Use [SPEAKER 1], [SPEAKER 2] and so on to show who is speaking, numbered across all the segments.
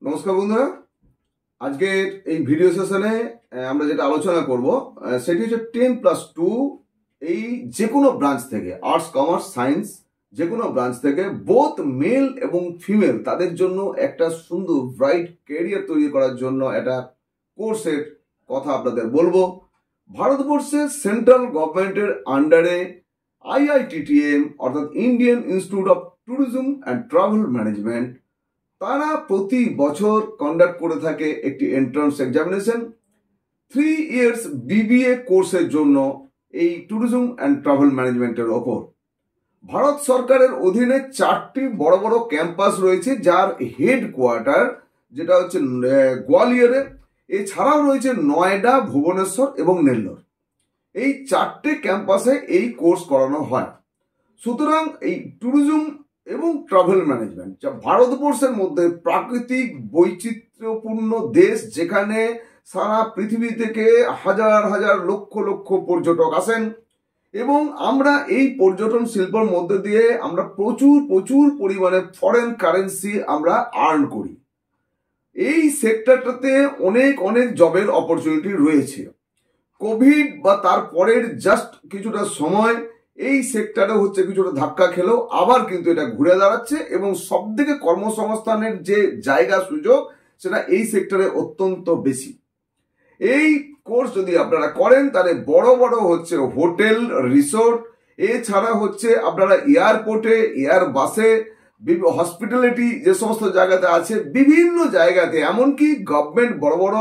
[SPEAKER 1] নমস্কার বন্ধুরা, আজকের এই ভিডিও সেশনে আমরা যেটা আলোচনা করব সেটি হচ্ছে 10+2। এই যে কোনো ব্রাঞ্চ থেকে, আর্টস, কমার্স, সায়েন্স, যে কোনো ব্রাঞ্চ থেকে বোথ মেল এবং ফিমেল তাদের জন্য একটা সুন্দর ব্রাইট ক্যারিয়ার তৈরি করার জন্য একটা কোর্সের কথা আপনাদের বলবো। ভারতবর্ষের সেন্ট্রাল গভর্নমেন্টের আন্ডারে IITTM অর্থাৎ Indian institute of tourism and travel management, তারা প্রতি বছর কন্ডাক্ট করে থাকে একটি এন্ট্রান্স এক্সামিনেশন 3 ইয়ার্স BBA কোর্সের জন্য এই ট্যুরিজম অ্যান্ড ট্রাভেল ম্যানেজমেন্টের ওপর। ভারত সরকারের অধীনে 4টি বড় বড় ক্যাম্পাস রয়েছে, যার হেডকোয়ার্টার যেটা হচ্ছে গোয়ালিয়রে, এছাড়াও রয়েছে নয়ডা, ভুবনেশ্বর এবং নেল্লোর। এই 4টে ক্যাম্পাসে এই কোর্স করানো হয়। সুতরাং এই ট্যুরিজম এবং ট্রাভেল ম্যানেজমেন্ট যা ভারতবর্ষের মধ্যে প্রাকৃতিক বৈচিত্র্যপূর্ণ দেশ, যেখানে সারা পৃথিবী থেকে হাজার হাজার লক্ষ লক্ষ পর্যটক আসেন এবং আমরা এই পর্যটন শিল্পের মধ্যে দিয়ে আমরা প্রচুর পরিমাণে ফরেন কারেন্সি আমরা আর্ন করি। এই সেক্টরটাতে অনেক জবের অপরচুনিটি রয়েছে। কোভিড বা তারপরের জাস্ট কিছুটা সময় এই সেক্টরে হচ্ছে কিছুটা ধাক্কা খেলেও আবার কিন্তু এটা ঘুরে দাঁড়াচ্ছে এবং সবথেকে কর্মসংস্থানের যে জায়গা সুযোগ সেটা এই সেক্টরে অত্যন্ত বেশি। এই কোর্স যদি আপনারা করেন তাহলে বড় বড় হচ্ছে হোটেল, রিসোর্ট, এছাড়া হচ্ছে আপনারা এয়ারপোর্টে, এয়ার বাসে, হসপিটালিটি যে সমস্ত জায়গাতে আছে, বিভিন্ন জায়গাতে, এমনকি গভর্নমেন্ট বড় বড়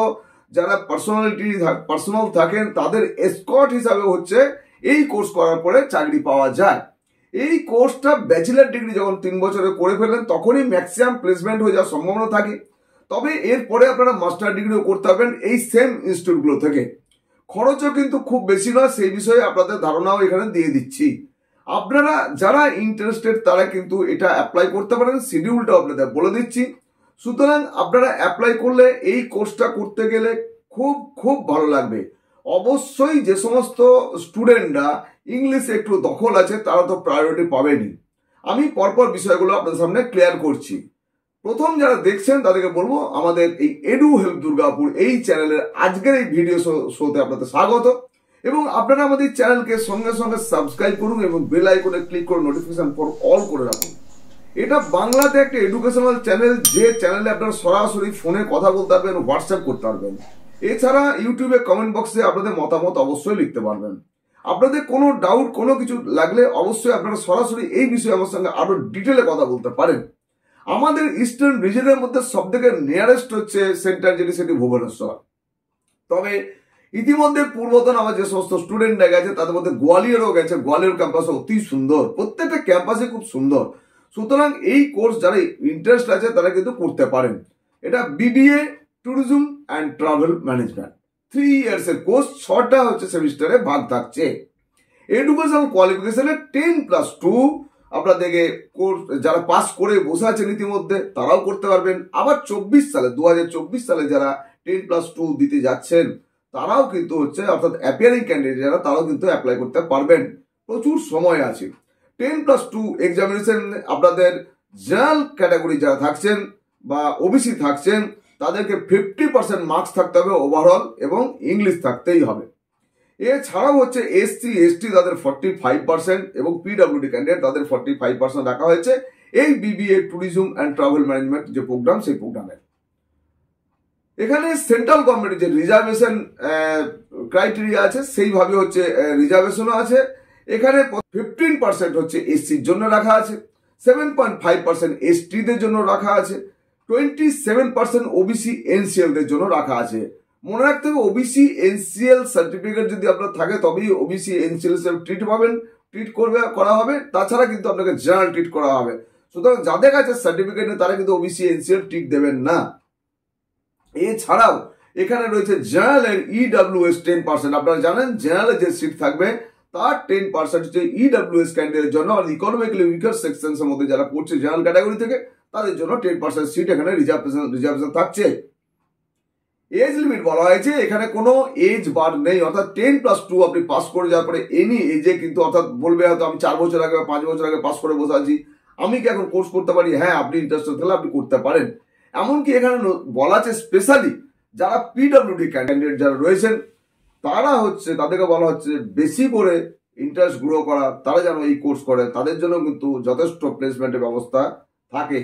[SPEAKER 1] যারা পার্সোনাল থাকেন তাদের এসকর্ট হিসাবে হচ্ছে এই কোর্স করার পরে চাকরি পাওয়া যায়। এই কোর্সটা ব্যাচেলার ডিগ্রি যখন 3 বছরে করে ফেলেন তখনই ম্যাক্সিমাম প্লেসমেন্ট হয়ে যাওয়ার সম্ভাবনা থাকে। তবে এরপরে আপনারা মাস্টার ডিগ্রিও করতে পারবেন এই সেম ইনস্টিটিউটগুলো থেকে। খরচও কিন্তু খুব বেশি নয়, সেই বিষয়ে আপনাদের ধারণাও এখানে দিয়ে দিচ্ছি। আপনারা যারা ইন্টারেস্টেড তারা কিন্তু এটা অ্যাপ্লাই করতে পারেন, শিডিউলটাও আপনাদের বলে দিচ্ছি। সুতরাং আপনারা অ্যাপ্লাই করলে এই কোর্সটা করতে গেলে খুব ভালো লাগবে। অবশ্যই যে সমস্ত স্টুডেন্টরা ইংলিশে একটু দখল আছে তারা তো প্রায়োরিটি পাবেনি। আমি পরপর বিষয়গুলো আপনাদের সামনে ক্লিয়ার করছি। প্রথম যারা দেখছেন তাদেরকে বলবো, আমাদের এই এডু হেল্প দুর্গাপুর এই চ্যানেলের আজকের এই ভিডিও শোতে আপনাদের স্বাগত এবং আপনারা আমাদের চ্যানেলকে সঙ্গে সঙ্গে সাবস্ক্রাইব করুন এবং বেল আইকনে ক্লিক করে নোটিফিকেশন ফর অল করে রাখুন। এটা বাংলাতে একটা এডুকেশনাল চ্যানেল, যে চ্যানেলে আপনারা সরাসরি ফোনে কথা বলতে পারবেন, হোয়াটসঅ্যাপ করতে পারবেন। এছাড়া ইউটিউবে কমেন্ট বক্সে আপনাদের মতামত অবশ্যই লিখতে পারবেন। আপনাদের কোনো ডাউট, কোনো কিছু লাগলে অবশ্যই আপনারা সরাসরি এই বিষয়ে আমার সঙ্গে আরো ডিটেলে কথা বলতে পারেন। আমাদের ইস্টার্ন রিজনের মধ্যে সব থেকে নিয়ারেস্ট হচ্ছে সেন্টার, যেটি সেটি ভুবনেশ্বর। তবে ইতিমধ্যে পূর্বতন আমার যে সমস্ত স্টুডেন্টরা গেছে তাদের মধ্যে গোয়ালিয়রও গেছে। গোয়ালিয়র ক্যাম্পাস অতি সুন্দর, প্রত্যেকটা ক্যাম্পাসে খুব সুন্দর। সুতরাং এই কোর্স যারা ইন্টারেস্ট আছে তারা কিন্তু করতে পারেন। এটা BBA tourism and travel management 3 years এর কোর্স, 6টা হচ্ছে সেমিস্টারে ভাগ থাকছে। এডুকেশনাল কোয়ালিফিকেশনে 10+2 আপনাদেরকে কোর্স যারা পাস করে বসে আছেন ইতিমধ্যে তারাও করতে পারবেন। আবার 2024 সালে যারা 10+2 দিতে যাচ্ছেন তারাও কিন্তু হচ্ছে, অর্থাৎ অ্যাপিয়ারিং ক্যান্ডিডেট যারা, তারাও কিন্তু অ্যাপ্লাই করতে পারবেন। প্রচুর সময় আছে। 10+2 এক্সামিনেশন আপনাদের জেনারেল ক্যাটাগরি যারা থাকছেন বা ওবিসি থাকছেন তাদেরকে 50% মার্কস থাকতে হবে ওভারঅল এবং ইংলিশ থাকতেই হবে। এছাড়াও হচ্ছে SC ST তাদের 45% এবং PWD ক্যান্ডিডেট তাদের 45% রাখা হয়েছে এই BBA tourism and travel management যে প্রোগ্রাম, সেই প্রোগ্রামে। এখানে সেন্ট্রাল গভর্নমেন্টের যে রিজার্ভেশন ক্রাইটেরিয়া আছে সেইভাবে হচ্ছে রিজার্ভেশনও আছে। এখানে 15% হচ্ছে SCর জন্য রাখা আছে, 7.5% STদের জন্য রাখা আছে, 27% OBC NCL দের জন্য রাখা আছে। মনে রাখতে হবে OBC NCL সার্টিফিকেট যদি আপনার থাকে তবেই OBC NCL ট্রিট করা হবে, তাছাড়া কিন্তু আপনাকে জেনারেল ট্রিট করা হবে। সুতরাং যাদের কাছে সার্টিফিকেট নেই তারা কিন্তু OBC NCL ট্রিট দেবেন না। এছাড়াও এখানে রয়েছে জেনারেলের EWS 10%। আপনারা জানেন জেনারেলের যে সিট থাকবে তার 10% হচ্ছে EWS ক্যান্ডিডেটের জন্য, আর ইকোনমিক্যালি উইকার সেকশনস এর মধ্যে যারা পড়ছে জেনারেল ক্যাটাগরি থেকে তাদের জন্য 10% সিট এখানে রিজার্ভেশন থাকছে। এজ লিমিট বলা হয়েছে, এখানে কোনো এজ বার নেই, অর্থাৎ 10+2 আপনি পাস করে যাওয়ার পরে এনি এজে কিন্তু, অর্থাৎ বলবে হয়তো আমি 4 বছর আগে বা 5 বছর আগে পাস করে বসে আছি, আমি কি এখন কোর্স করতে পারি? হ্যাঁ, আপনি ইন্টারেস্টেড থাকলে আপনি করতে পারেন। এমনকি এখানে বলা আছে স্পেশালি যারা পিডব্লিউডি ক্যান্ডিডেট যারা রয়েছেন তারা হচ্ছে তাদেরকে বলা হচ্ছে বেশি করে ইন্টারেস্ট গ্রো করা, তারা যেন এই কোর্স করে, তাদের জন্য কিন্তু যথেষ্ট প্লেসমেন্টের ব্যবস্থা থাকে।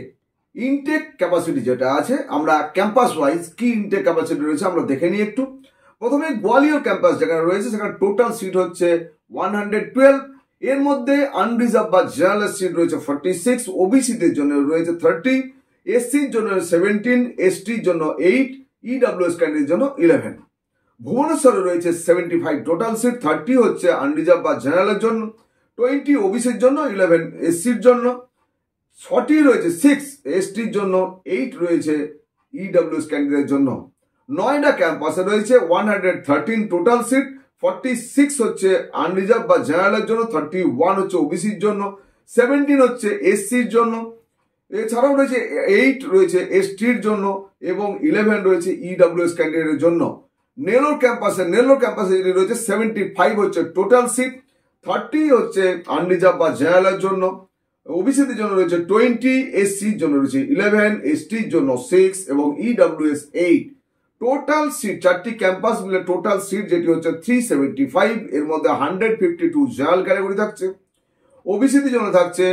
[SPEAKER 1] ইনটেক ক্যাপাসিটি যেটা আছে, আমরা ক্যাম্পাস ওয়াইজ কি ইনটেক ক্যাপাসিটি রয়েছে আমরা দেখে নিই একটু। প্রথমে গোয়ালিয়র ক্যাম্পাস যেখানে রয়েছে সেখানে টোটাল সিট হচ্ছে 112, এর মধ্যে আনরিজার্ভ বা জেনারেল সিট রয়েছে 46, ওবিসিদের জন্য রয়েছে 30, এসসির জন্য 17, এসটির জন্য 8, ইডব্লিউএস ক্যান্ডিডেটের জন্য 11। ভুবনেশ্বরে রয়েছে 75 টোটাল সিট, 30 হচ্ছে আনরিজার্ভ বা জেনারেলের জন্য, 20 ওবিসির জন্য, 11 এসসির জন্য, 40 রয়েছে 6 এসটির জন্য, 8 রয়েছে ইডব্লিউএস ক্যান্ডিডেটের জন্য। নয়ডা ক্যাম্পাসে রয়েছে 113 টোটাল সিট, 46 হচ্ছে আনরিজার্ভ বা জেনারেলের জন্য, 31 হচ্ছে ওবিসির জন্য, 17 হচ্ছে এসসির জন্য, এছাড়াও রয়েছে 8 রয়েছে এসটির জন্য এবং 11 রয়েছে ইডব্লিউএস ক্যান্ডিডেটের জন্য। নেলোর ক্যাম্পাসে রয়েছে 75 হচ্ছে টোটাল সিট, 30 হচ্ছে আনরিজার্ভ বা জেনারেলের জন্য, ওবিসিদের জন্য রয়েছে 20, এসসির জন্য রয়েছে 11, এসটির জন্য 6 এবং ইডব্লিউএস 8। টোটাল সিট চারটি ক্যাম্পাস মিলে টোটাল সিট যেটি হচ্ছে 375, এর মধ্যে 152 জেনারেল ক্যাটাগরি থাকছে, ওবিসিদের জন্য থাকছে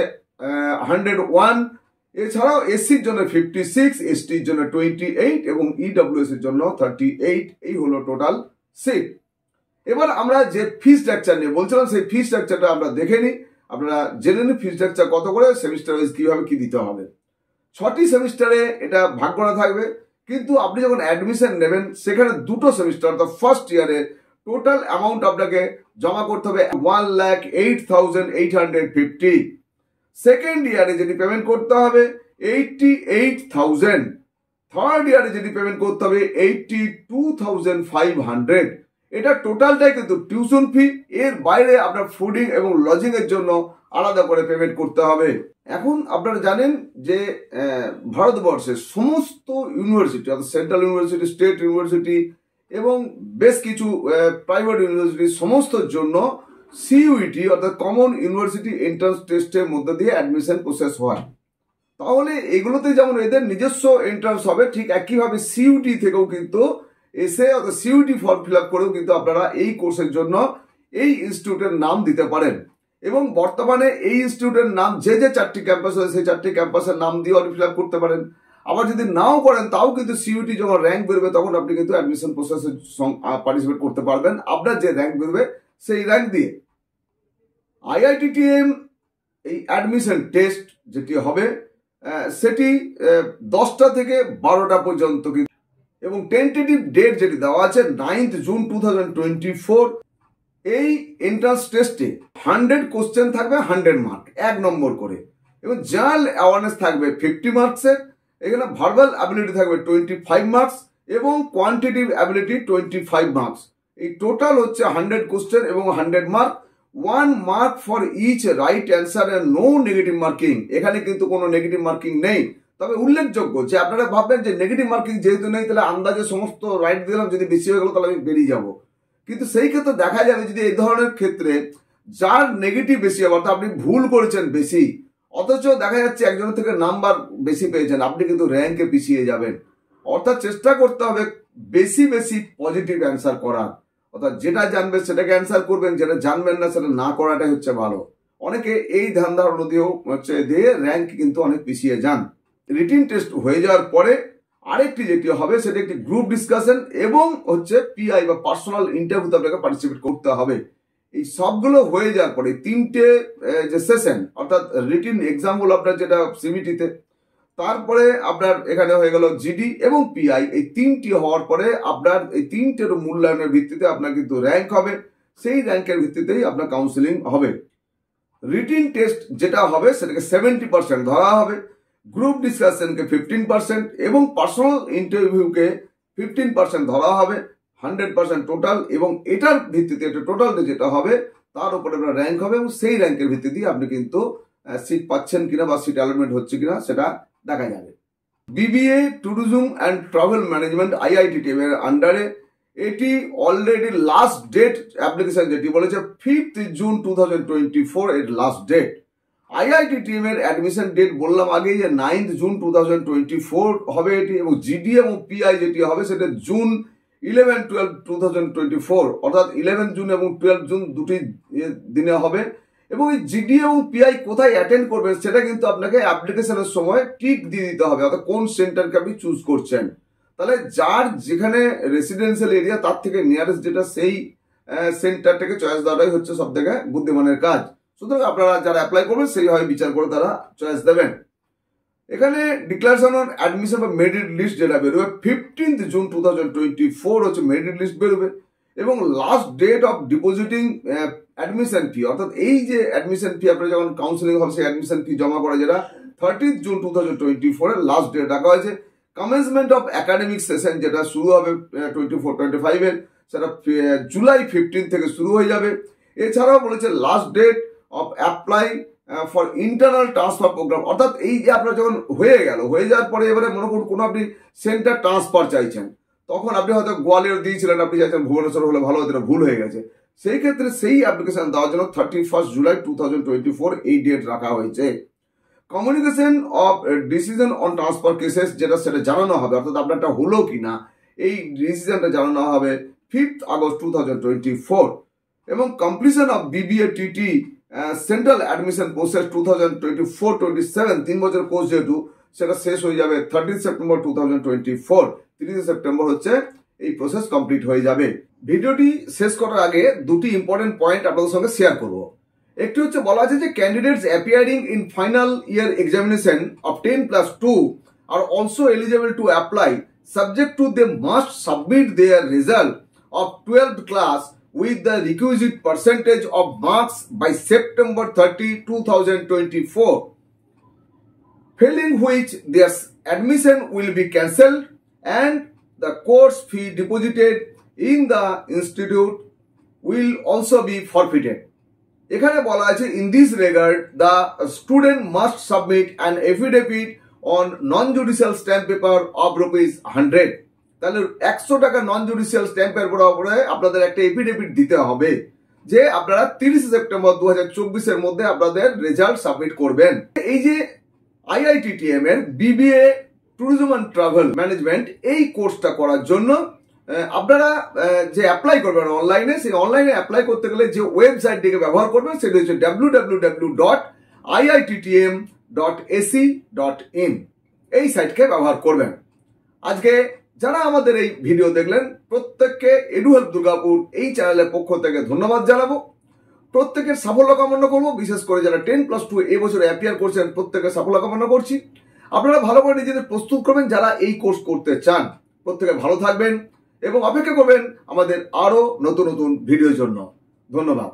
[SPEAKER 1] 101, এছাড়াও এসসির জন্য 56, এসটির জন্য 28 এবং ইডব্লিউএস এর জন্য 38। এই হলো টোটাল সিট। এবার আমরা যে ফি স্ট্রাকচার নিয়ে বলছিলাম সেই ফি স্ট্রাকচারটা আমরা দেখে নিই। আপনারা জেনে নিন ফি স্ট্রাকচার কত করে, সেমিস্টার ওয়াইজ কিভাবে কি দিতে হবে। 6টি সেমিস্টারে এটা ভাগ করা থাকবে, কিন্তু আপনি যখন অ্যাডমিশন নেবেন সেখানে দুটো সেমিস্টার অর্থাৎ ফার্স্ট ইয়ারে টোটাল অ্যামাউন্ট আপনাকে জমা করতে হবে 1,08,850। সেকেন্ড ইয়ারে যেটি পেমেন্ট করতে হবে 88,000, থার্ড ইয়ারে যেটি পেমেন্ট করতে হবে 82,500। এটা টোটালটাই কিন্তু টিউশন ফি, এর বাইরে আপনার ফুডিং এবং লজিং এর জন্য আলাদা করে পেমেন্ট করতে হবে। এখন আপনারা জানেন যে ভারতবর্ষের সমস্ত ইউনিভার্সিটি অর্থাৎ সেন্ট্রাল ইউনিভার্সিটি, স্টেট ইউনিভার্সিটি এবং বেশ কিছু প্রাইভেট ইউনিভার্সিটি সমস্তর জন্য সিইউইটি অর্থাৎ কমন ইউনিভার্সিটি এন্ট্রান্স টেস্টের মধ্যে দিয়ে অ্যাডমিশন প্রসেস হয়। তাহলে এগুলোতে যেমন এদের নিজস্ব এন্ট্রান্স হবে, ঠিক একইভাবে সিইউটি থেকেও কিন্তু এসে অর্থাৎ সিইউটি ফর্ম ফিল আপ করেও কিন্তু আপনারা এই কোর্সের জন্য এই ইনস্টিটিউটের নাম দিতে পারেন। এবং বর্তমানে এই ইনস্টিটিউটের নাম যে চারটি ক্যাম্পাস আছে সেই চারটি ক্যাম্পাসের নাম দিয়েও ফিল আপ করতে পারেন। আবার যদি নাও করেন তাও কিন্তু সিইউটি যখন র্যাঙ্ক বেরোবে তখন আপনি কিন্তু অ্যাডমিশন প্রসেসে পার্টিসিপেট করতে পারবেন আপনার যে র্যাঙ্ক বেরোবে সেই র্যাঙ্ক দিয়ে। আইআইটিটিএম এই অ্যাডমিশন টেস্ট যেটি হবে সেটি 10টা থেকে 12টা পর্যন্ত, এবং টেন্টেটিভ ডেট যেটি দেওয়া আছে 9th জুন 2024। এই এন্ট্রান্স টেস্টে 100 কোশ্চেন থাকবে 100 মার্ক, 1 নম্বর করে, এবং জেনারেল অ্যাওয়ারনেস থাকবে 50 মার্কসের, এখানে ভার্বাল অ্যাবিলিটি থাকবে 25 মার্কস এবং কোয়ান্টিটিভ অ্যাবিলিটি 25 মার্কস। এই টোটাল হচ্ছে 100 কোশ্চেন এবং 100 mark, 1 mark for each right answer and no negative marking. এখানে কিন্তু কোনো নেগেটিভ মার্কিং নেই। তবে উল্লেখযোগ্য যে আপনারা ভাববেন যে নেগেটিভ মার্কিং যেহেতু নেই তাহলে আন্দাজে সমস্ত রাইট দিলাম, যদি বেশি হয়ে গেল তাহলে আমি বেরিয়ে যাব, কিন্তু সেই ক্ষেত্রে দেখা যাবে যদি এই ধরনের ক্ষেত্রে যার নেগেটিভ বেশি হবে অর্থাৎ আপনি ভুল করেছেন বেশি অথচ দেখা যাচ্ছে একজনের থেকে নাম্বার বেশি পেয়েছেন, আপনি কিন্তু র্যাঙ্কে পিছিয়ে যাবেন। অর্থাৎ চেষ্টা করতে হবে বেশি বেশি পজিটিভ অ্যান্সার করার, অর্থাৎ যেটা জানবেন সেটাকে অ্যান্সার করবেন, যেটা জানবেন না সেটা না করাটাই হচ্ছে ভালো। অনেকে এই ধ্যান ধারণা দিয়েও দিয়ে র্যাঙ্ক কিন্তু অনেক পিছিয়ে যান। রিটিন টেস্ট হয়ে যাওয়ার পরে আরেকটি যেটি হবে সেটা একটি গ্রুপ ডিসকাশন এবং হচ্ছে পিআই বা পার্সোনাল ইন্টারভিউতে আপনাকে পার্টিসিপেট করতে হবে। এই সবগুলো হয়ে যাওয়ার পরে 3টে যে সেশন অর্থাৎ রিটিন এক্সাম হলো আপনার যেটা সিবিটিতে, তারপরে আপনার এখানে হয়ে গেল জিডি এবং পিআই, এই 3টি হওয়ার পরে আপনার এই 3টের মূল্যায়নের ভিত্তিতে আপনার কিন্তু র্যাঙ্ক হবে, সেই র্যাঙ্কের ভিত্তিতেই আপনার কাউন্সিলিং হবে। রিটিন টেস্ট যেটা হবে সেটাকে 70% ধরা হবে, গ্রুপ ডিসকাশনকে 15% এবং পার্সোনাল ইন্টারভিউকে 15% ধরা হবে, 100% টোটাল, এবং এটার ভিত্তিতে এটা টোটাল যেটা হবে তার উপরে আপনার র্যাঙ্ক হবে এবং সেই র্যাঙ্কের ভিত্তিতে আপনি কিন্তু সিট পাচ্ছেন কিনা বা সিট অ্যালটমেন্ট হচ্ছে কিনা সেটা দেখা যাবে। BBA tourism and travel management IITTM এর আন্ডারে এটি অলরেডি লাস্ট ডেট অ্যাপ্লিকেশন যেটি বলেছে 5th জুন 2024 এর লাস্ট ডেট। IITTM এর অ্যাডমিশন ডেট বললাম আগেই যে 9th জুন 2024 হবে এটি, এবং জিডি এবং পিআই যেটি হবে সেটা জুন 11-12 2024, অর্থাৎ 11 জুন এবং 12 জুন দুটি দিনে হবে। এবং এই জিডি এবং পিআই কোথায় অ্যাটেন্ড করবেন সেটা কিন্তু আপনাকে অ্যাপ্লিকেশনের সময় টিক দিয়ে দিতে হবে, অর্থাৎ কোন সেন্টারকে আপনি চুজ করছেন। তাহলে যার যেখানে রেসিডেন্সিয়াল এরিয়া তার থেকে নিয়ারেস্ট যেটা সেই সেন্টারটাকে চয়েস দেওয়াটাই হচ্ছে সব থেকে বুদ্ধিমানের কাজ। সুতরাং আপনারা যারা অ্যাপ্লাই করবেন সেইভাবে বিচার করে তারা চয়েস দেবেন। এখানে ডিক্লারেশন অন অ্যাডমিশন বা মেরিট লিস্ট যেটা বেরোবে 15th জুন 2024 হচ্ছে মেরিট লিস্ট বেরোবে, এবং last date of depositing admission fee, অর্থাৎ এই যে অ্যাডমিশন ফি আপনারা যখন কাউন্সিলিং হবে সেই অ্যাডমিশন ফি জমা করা যেটা 30th জুন 2024 এর লাস্ট ডেট রাখা হয়েছে। কমেন্সমেন্ট অফ একাডেমিক সেশন যেটা শুরু হবে 24-25 এর, সেটা জুলাই 15 থেকে শুরু হয়ে যাবে। এছাড়াও বলেছে last date of apply for internal transfer program, অর্থাৎ এই যে আপনার যখন হয়ে যাওয়ার পরে এবারে মনে করুন কোনো আপনি সেন্টার ট্রান্সফার চাইছেন, তখন আপনি হয়তো গোয়ালিয়র দিয়েছিলেন, আপনি চাইছেন ভুবনেশ্বর হলে ভালো হতো, ভুল হয়ে গেছে, সেই ক্ষেত্রে সেই অ্যাপ্লিকেশন দেওয়ার জন্য 31 জুলাই 2024 এই ডেট রাখা হয়েছে। Communication of decision on transfer cases যেটা সেটা জানানো হবে, অর্থাৎ আপনারটা হলো কিনা এই ডিসিশনটা জানানো হবে 5th আগস্ট 2024। এবং completion of BBA TT central admission process 2024-27 3 বছর কোর্স যেহেতু সেটা শেষ হয়ে যাবে 30 সেপ্টেম্বর 2024, 30 সেপ্টেম্বর হচ্ছে এই প্রসেস কমপ্লিট হয়ে যাবে। ভিডিওটি শেষ করার আগে দুটি ইম্পর্টেন্ট পয়েন্ট আপনাদের সঙ্গে শেয়ার করব। একটি হচ্ছে বলা আছে যে candidates appearing in final year examination of 10+2 are also eligible to apply subject to they must submit their result of 12th class with the requisite percentage of marks by September 30, 2024, failing which their admission will be cancelled and the course fee deposited in the institute will also be forfeited. এখানে বলা আছে in this regard the student must submit an affidavit on non-judicial stamp paper of ₹100। তাহলে 100 টাকা নন judicial স্ট্যাম্পের উপরে আপনাদের একটা affidavit দিতে হবে যে আপনারা 30 সেপ্টেম্বর 2024 এর মধ্যে আপনাদের রেজাল্ট সাবমিট করবেন। এই যে IITTM এর BBA tourism and travel management এই কোর্সটা করার জন্য আপনারা যে অ্যাপ্লাই করবেন অনলাইনে, সেই অনলাইনে অ্যাপ্লাই করতে গেলে যে ওয়েবসাইটটিকে ব্যবহার করবেন সেটা হচ্ছে www.iittm.ac.in, এই সাইটকে ব্যবহার করবেন। আজকে যারা আমাদের এই ভিডিও দেখলেন প্রত্যেককে এডুহেল্প দুর্গাপুর এই চ্যানেলের পক্ষ থেকে ধন্যবাদ জানাবো। প্রত্যেকের সাফল্য কামনা করবো, বিশেষ করে যারা 10+2 এবছর অ্যাপিয়ার করছেন প্রত্যেকের সাফল্য কামনা করছি। আপনারা ভালো করে নিজেদের প্রস্তুত করবেন যারা এই কোর্স করতে চান। প্রত্যেকে ভালো থাকবেন এবং অপেক্ষা করবেন আমাদের আরো নতুন নতুন ভিডিওর জন্য। ধন্যবাদ।